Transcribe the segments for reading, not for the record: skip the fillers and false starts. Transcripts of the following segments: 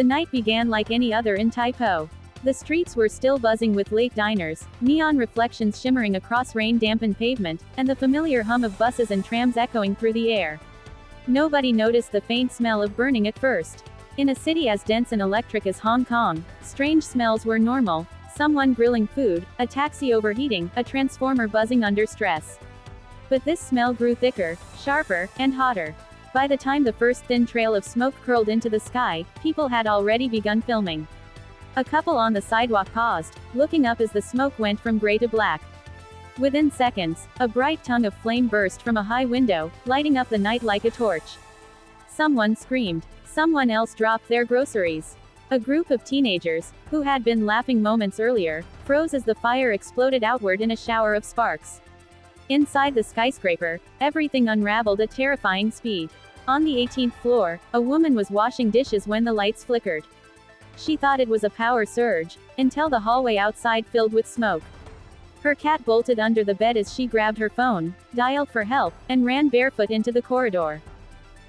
night began like any other in Tai Po. The streets were still buzzing with late diners, neon reflections shimmering across rain-dampened pavement, and the familiar hum of buses and trams echoing through the air. Nobody noticed the faint smell of burning at first. In a city as dense and electric as Hong Kong, strange smells were normal: someone grilling food, a taxi overheating, a transformer buzzing under stress. But this smell grew thicker, sharper, and hotter. By the time the first thin trail of smoke curled into the sky, people had already begun filming. A couple on the sidewalk paused, looking up as the smoke went from gray to black. Within seconds, a bright tongue of flame burst from a high window, lighting up the night like a torch. Someone screamed. Someone else dropped their groceries. A group of teenagers, who had been laughing moments earlier, froze as the fire exploded outward in a shower of sparks. Inside the skyscraper, everything unraveled at terrifying speed. On the 18th floor, a woman was washing dishes when the lights flickered. She thought it was a power surge, until the hallway outside filled with smoke. Her cat bolted under the bed as she grabbed her phone, dialed for help, and ran barefoot into the corridor.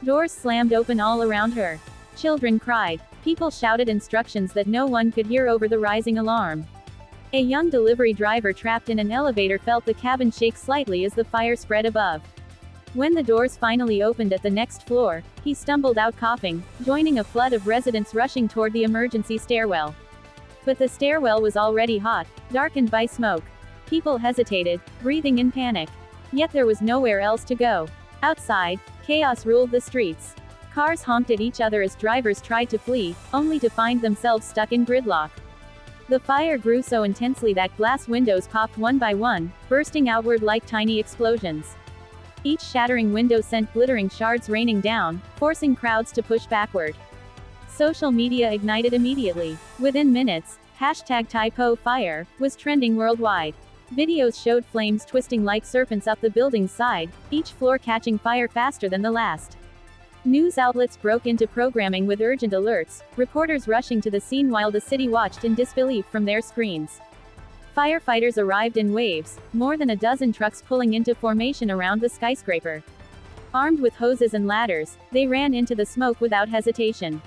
Doors slammed open all around her. Children cried. People shouted instructions that no one could hear over the rising alarm. A young delivery driver trapped in an elevator felt the cabin shake slightly as the fire spread above. When the doors finally opened at the next floor, he stumbled out coughing, joining a flood of residents rushing toward the emergency stairwell. But the stairwell was already hot, darkened by smoke. People hesitated, breathing in panic. Yet there was nowhere else to go. Outside, chaos ruled the streets. Cars honked at each other as drivers tried to flee, only to find themselves stuck in gridlock. The fire grew so intensely that glass windows popped one by one, bursting outward like tiny explosions. Each shattering window sent glittering shards raining down, forcing crowds to push backward. Social media ignited immediately. Within minutes, #TaiPoFire was trending worldwide. Videos showed flames twisting like serpents up the building's side, each floor catching fire faster than the last. News outlets broke into programming with urgent alerts, reporters rushing to the scene while the city watched in disbelief from their screens. Firefighters arrived in waves, more than a dozen trucks pulling into formation around the skyscraper. Armed with hoses and ladders, they ran into the smoke without hesitation.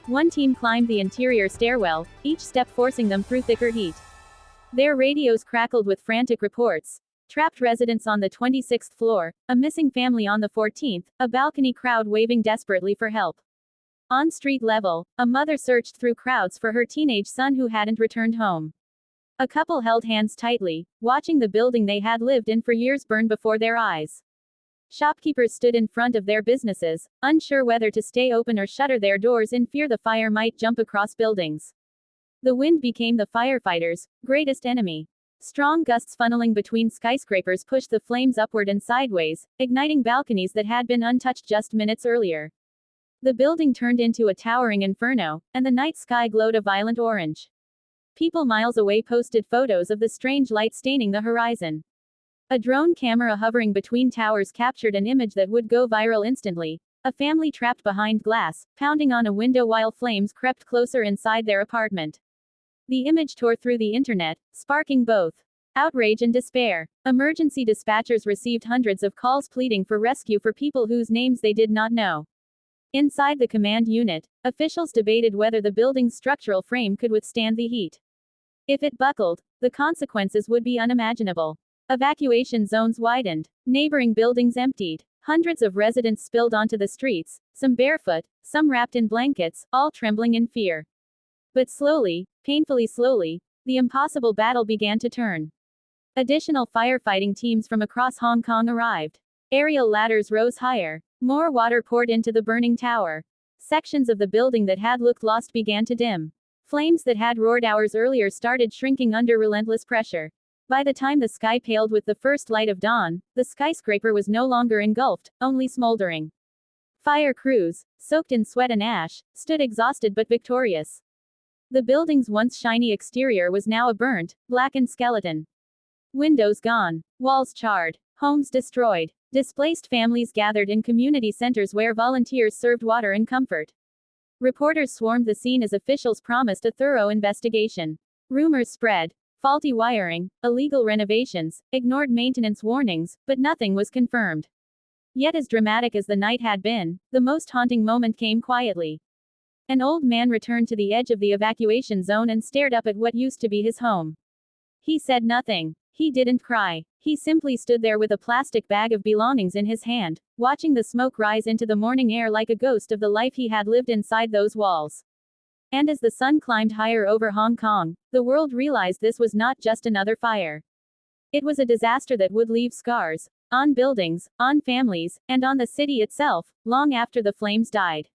One team climbed the interior stairwell, each step forcing them through thicker heat. Their radios crackled with frantic reports. Trapped residents on the 26th floor, a missing family on the 14th, a balcony crowd waving desperately for help. On street level, a mother searched through crowds for her teenage son who hadn't returned home. A couple held hands tightly, watching the building they had lived in for years burn before their eyes. Shopkeepers stood in front of their businesses, unsure whether to stay open or shutter their doors in fear the fire might jump across buildings. The wind became the firefighters' greatest enemy. Strong gusts funneling between skyscrapers pushed the flames upward and sideways, igniting balconies that had been untouched just minutes earlier. The building turned into a towering inferno, and the night sky glowed a violent orange. People miles away posted photos of the strange light staining the horizon. A drone camera hovering between towers captured an image that would go viral instantly: a family trapped behind glass, pounding on a window while flames crept closer inside their apartment. The image tore through the internet, sparking both outrage and despair. Emergency dispatchers received hundreds of calls pleading for rescue for people whose names they did not know. Inside the command unit, officials debated whether the building's structural frame could withstand the heat. If it buckled, the consequences would be unimaginable. Evacuation zones widened. Neighboring buildings emptied. Hundreds of residents spilled onto the streets, some barefoot, some wrapped in blankets, all trembling in fear. But slowly, painfully slowly, the impossible battle began to turn. Additional firefighting teams from across Hong Kong arrived. Aerial ladders rose higher. More water poured into the burning tower. Sections of the building that had looked lost began to dim. Flames that had roared hours earlier started shrinking under relentless pressure. By the time the sky paled with the first light of dawn, the skyscraper was no longer engulfed, only smoldering. Fire crews, soaked in sweat and ash, stood exhausted but victorious. The building's once shiny exterior was now a burnt, blackened skeleton. Windows gone, walls charred, homes destroyed. Displaced families gathered in community centers where volunteers served water and comfort. Reporters swarmed the scene as officials promised a thorough investigation. Rumors spread: faulty wiring, illegal renovations, ignored maintenance warnings, but nothing was confirmed. Yet as dramatic as the night had been, the most haunting moment came quietly. An old man returned to the edge of the evacuation zone and stared up at what used to be his home. He said nothing. He didn't cry. He simply stood there with a plastic bag of belongings in his hand, watching the smoke rise into the morning air like a ghost of the life he had lived inside those walls. And as the sun climbed higher over Hong Kong, the world realized this was not just another fire. It was a disaster that would leave scars on buildings, on families, and on the city itself, long after the flames died.